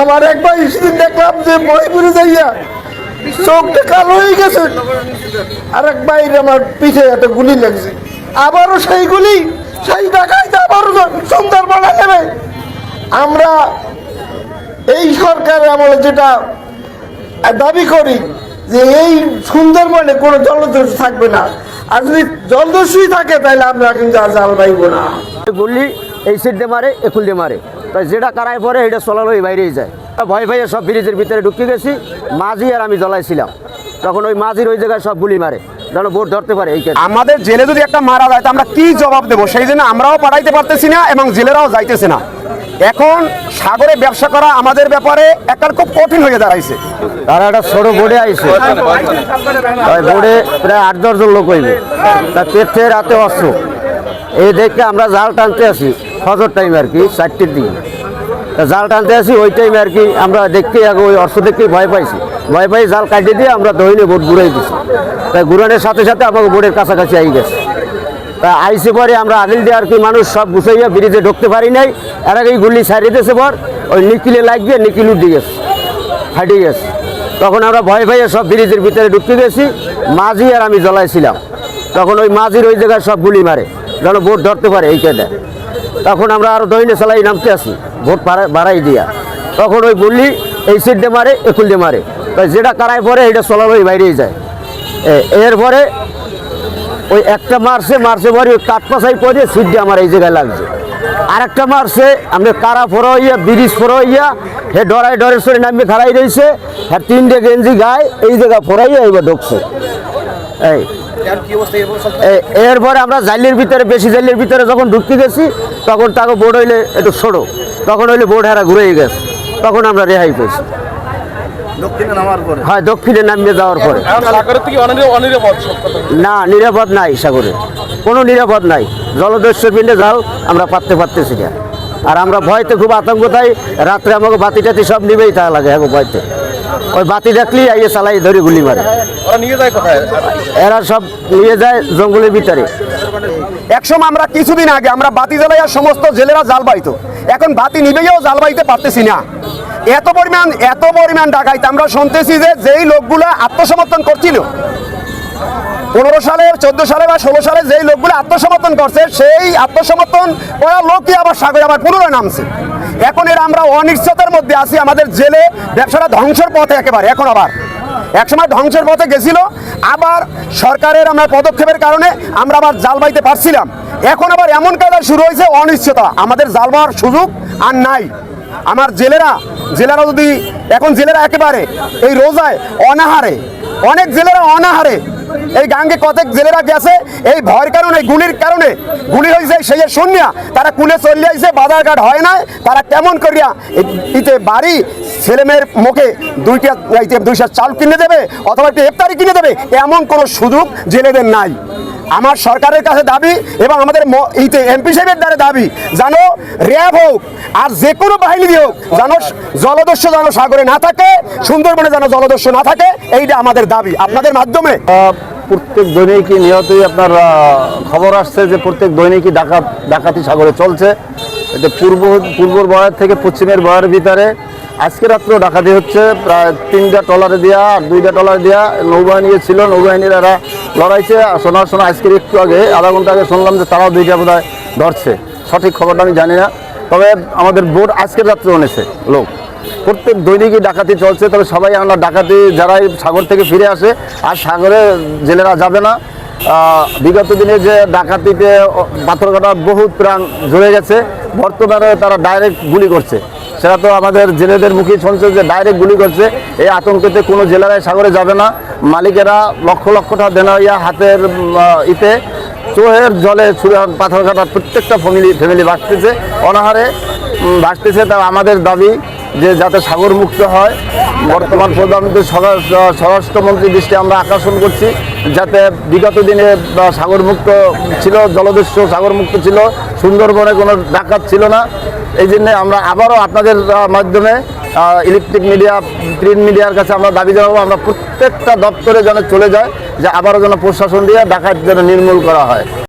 আমার একবার সেদিন দেখলাম যে মহিপুরে যাইয়া চোখটা কালো হয়ে গেছে, আর এক বাইরে আমার পিঠে একটা গুলি লাগছে, আবারও সেই গুলি সেই ডাকাইতে আবারও সুন্দরবনে নেবে। আমরা এই সরকারের আমলে যেটা দাবি করি যে এই সুন্দরবনে কোনো জলদস্যু থাকবে না, আর যদি জলদস্যুই থাকে তাহলে আমরা কিন্তু আর জাল পাইব না। গুলি এই সিট দিয়ে মারে, একুল দিয়ে মারে, তাই যেটা কারায় পরে এটা চলালো বাইরেই যায়। ভয় ভয়ে সব ব্রিজের ভিতরে ঢুকে গেছি, মাঝি আর আমি জ্বলাইছিলাম, তখন ওই মাঝির ওই জায়গায় সব গুলি মারে যেন ভোট ধরতে পারে। এই আমাদের জেলে যদি একটা মারা যায় তো আমরা কি জবাব দেবো? সেই জন্য আমরাও পাঠাইতে পারতেছি না এবং জেলেরাও যাইতেছে না। এখন সাগরে ব্যবসা করা আমাদের ব্যাপারে একটা খুব কঠিন হয়ে দাঁড়াইছে। তারা একটা ছোট বোর্ডে আইছে, বোর্ডে প্রায় 8-10 জন লোক হইবে, তার পেটে রাতে অস্ত্র। এই দেখে আমরা জাল টানতে আসি ফজর টাইম আর কি, 4টের দিকে জাল টানতে আসি। ওই টাইমে আর কি আমরা দেখতে ওই অস্ত্র দেখতেই ভয় পাইছি, ভয় পাই জাল কাটিয়ে দিয়ে আমরা দহিনে বোট ঘুরাই দিছি। তাই ঘুরানোর সাথে সাথে আমাকে বোর্ডের কাছাকাছি আই গেছে। তা আইসে পরে আমরা আগিল দিয়ে আর কি মানুষ সব গুছাইয়া ব্রিজে ঢুকতে পারি নাই। এর আগেই গুলি ছাড়িয়ে দিয়েছে, পর ওই নিকিলে লাগিয়ে নিকিল উঠে গেছে, ফাটিয়ে গেছে। তখন আমরা ভয় ভয়ে সব ব্রিজের ভিতরে ঢুকতে গেছি, মাঝি আর আমি জ্বলাইছিলাম। তখন ওই মাঝির ওই জায়গায় সব গুলি মারে যেন ভোট ধরতে পারে এই কেটে। তখন আমরা আরও দহিনে চালাই নামতে আসি ভোট বাড়াই দিয়া। তখন ওই গুলি এই সিট দিয়ে মারে, একুল দিয়ে মারে, তাই যেটা কারায় পরে এটা চলালো বাইরেই যায়। এরপরে ওই একটা মারছে পরে ওই কাঠপাশাই পরে সিট দিয়ে আমার এই জায়গায় লাগছে। আর একটা মারছে আমরা কারা ফোরা হইয়া ব্রিজ ফোরা হইয়া হে ডরের সরে নামে খাড়াই রয়েছে, হ্যাঁ 3টে গেঞ্জি গায়ে এই জায়গা ফোরাইয়া এইবার ঢুকছে। এরপরে আমরা জালের ভিতরে, বেশি জালের ভিতরে যখন ঢুকতে গেছি তখন তাকে বোর্ড হইলে একটু ছোটো, তখন হইলে বোর্ড হারা ঘুরে গেছে, তখন আমরা রেহাই পেয়েছি। হ্যাঁ, দক্ষিণে নামিয়ে যাওয়ার পরে না, নিরাপদ নাই, সাগরে কোনো নিরাপদ নাই। জলদস্যুর পিণ্ডে যাও আমরা পারতেছি না। আর আমরা ভয়তে খুব আতঙ্ক তাই রাত্রে আমাকে বাতি টাতি সব নিবেই তা লাগে এখন ভয়তে। ওই বাতি দেখলেই আইয়ে চালাই ধরে গুলি মারে। এরা সব নিয়ে যায় জঙ্গলের ভিতরে। একসময় আমরা কিছুদিন আগে আমরা বাতি জ্বালাইয়া সমস্ত জেলেরা জাল বাইতো, এখন বাতি নিবেও জাল বাইতে পারতেছি না। এত পরিমাণ ডাকাইতে আমরা শুনতেছি যে যেই লোকগুলো আত্মসমর্পণ করছিল 15 সালে, 14 সালে বা 16 সালে যেই লোকগুলো আত্মসমর্পণ করছে, সেই আত্মসমর্পণ করা লোকই আবার সাগরে আবার পুনরায় নামছে। এখন এর আমরা অনিশ্চয়তার মধ্যে আছি। আমাদের জেলে ব্যবসাটা ধ্বংসের পথে একেবারে। এখন আবার একসময় ধ্বংসের পথে গেছিল, আবার সরকারের আমরা পদক্ষেপের কারণে আমরা আবার জাল বাইতে পারছিলাম। এখন আবার এমন কাজ শুরু হয়েছে, অনিশ্চয়তা, আমাদের জাল পাওয়ার সুযোগ আর নাই। আমার জেলেরা যদি এখন জেলেরা একেবারে এই রোজায় অনাহারে, অনেক জেলেরা অনাহারে, এই গাঙ্গে কতক জেলেরা গেছে এই ভয়ের কারণে, গুলির কারণে গুলি হয়েছে, সেই শুনিয়া তারা কুলে চলে আইছে, বাজারঘাট হয় না, তারা কেমন করিয়া ইতে বাড়ি ছেলেমেয়ের মুখে 2টা চাল কিনে দেবে অথবা একটা ইফতারি কিনে দেবে, এমন কোনো সুযোগ জেলেদের নাই। আমার সরকারের কাছে দাবি এবং আমাদের এমপি সাহেবের দ্বারা দাবি, যেন র্যাব হোক আর যে কোনো বাহিনী হোক, যেন জলদস্যু যেন সাগরে না থাকে, সুন্দরবনে যেন জলদস্যু না থাকে, এইটা আমাদের দাবি। আপনাদের মাধ্যমে প্রত্যেক দৈনিকই নিয়তই আপনার খবর আসছে যে প্রত্যেক দৈনিকই ডাকাতি সাগরে চলছে। এতে পূর্বর বয়ার থেকে পশ্চিমের বয়ার ভিতরে আজকে রাত্রেও ডাকাতি হচ্ছে। প্রায় 3টা ট্রলারে দেওয়া আর 2টা ট্রলারে দেওয়া নৌবাহিনী ছিল, নৌবাহিনীর এরা লড়াইছে। শোনার আজকের একটু আগে, আধা ঘন্টা আগে শুনলাম যে তারাও 2টা বোধহয় ধরছে। সঠিক খবরটা আমি জানি না, তবে আমাদের বোট আজকের রাত্রে এনেছে লোক। প্রত্যেক দৈনিকই ডাকাতি চলছে। তবে সবাই আমরা ডাকাতি যারাই সাগর থেকে ফিরে আসে আর সাগরে জেলেরা যাবে না। বিগত দিনে যে ডাকাতিতে পাথরঘাটা বহুত প্রাণ ঝরে গেছে, বর্তমানে তারা ডাইরেক্ট গুলি করছে। সেটা তো আমাদের জেলেদের মুখে শুনছে যে ডাইরেক্ট গুলি করছে। এই আতঙ্কেতে কোনো জেলেরাই সাগরে যাবে না। মালিকেরা লক্ষ লক্ষ টাকা দেনা হইয়া হাতের ইতে চোহের জলে পাথরঘাটার প্রত্যেকটা ফ্যামিলি ভাসতেছে, অনাহারে ভাসতেছে। তা আমাদের দাবি যে যাতে সাগর মুক্ত হয়। বর্তমান প্রধানমন্ত্রী স্বরাষ্ট্রমন্ত্রীর দৃষ্টি আমরা আকর্ষণ করছি, যাতে বিগত দিনে সাগর মুক্ত ছিল, জলদস্যু সাগর মুক্ত ছিল, সুন্দরবনে কোনো ডাকাত ছিল না। এই জন্যে আমরা আবারও আপনাদের মাধ্যমে ইলেকট্রিক মিডিয়া, প্রিন্ট মিডিয়ার কাছে আমরা দাবি জানাবো, আমরা প্রত্যেকটা দপ্তরে যেন চলে যায়, যে আবারও যেন প্রশাসন দিয়ে ডাকাত যেন নির্মূল করা হয়।